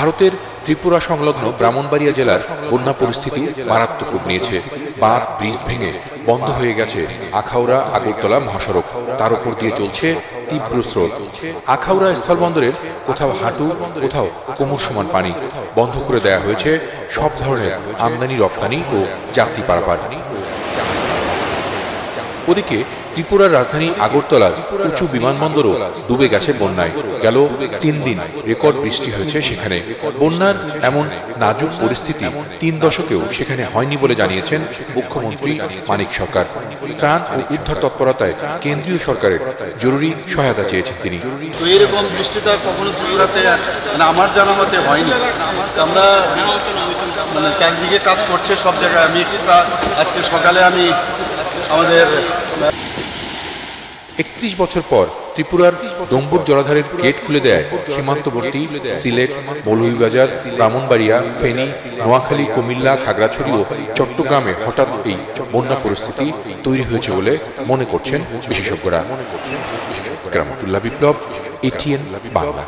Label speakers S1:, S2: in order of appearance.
S1: ভারতের ত্রিপুরা সংলগ্ন ব্রাহ্মণবাড়িয়া জেলার বন্যা পরিস্থিতি মারাত্মক রূপ নিয়েছে। বাঁধ ব্রিজ ভেঙে বন্ধ হয়ে গেছে আখাউড়া আগরতলা মহাসড়ক, তার উপর দিয়ে চলছে তীব্র স্রোত। আখাউড়া স্থলবন্দরের কোথাও হাঁটু, কোথাও কোমর সমান পানি। বন্ধ করে দেয়া হয়েছে সব ধরনের আমদানি রপ্তানি ও যাত্রী পারাপার। ওদিকে ত্রিপুরার রাজধানী আগরতলার উঁচু বিমানবন্দরও ডুবে গেছে বন্যায়। গেল 3 দিন রেকর্ড বৃষ্টি হয়েছে সেখানে। বন্যার এমন নাজুক পরিস্থিতি 3 দশকেও সেখানে হয়নি বলে জানিয়েছেন মুখ্যমন্ত্রী মানিক সরকার। ত্রাণ ও উদ্ধার তৎপরতায় কেন্দ্রীয় সরকারের জরুরি সহায়তা চেয়েছেন তিনি।
S2: তো এরকম বৃষ্টিটা কখনো ত্রিপুরাতে আমার জানা মতে হয়নি। আমরা চারদিকে কাজ করছে সব জায়গায়। আমি আজকে সকালে আমি আমাদের
S1: 31 বছর পর ত্রিপুরার ডম্বুর জলাধারের গেট খুলে দেয় সীমান্তবর্তী সিলেট, মৌলভীবাজার, ব্রাহ্মণবাড়িয়া, ফেনী, নোয়াখালী, কুমিল্লা, খাগড়াছড়ি ও চট্টগ্রামে হঠাৎ এই বন্যা পরিস্থিতি তৈরি হয়েছে বলে মনে করছেন বিশেষজ্ঞরা। কেরামতুল্লাহ বিপ্লব, ATN বাংলা।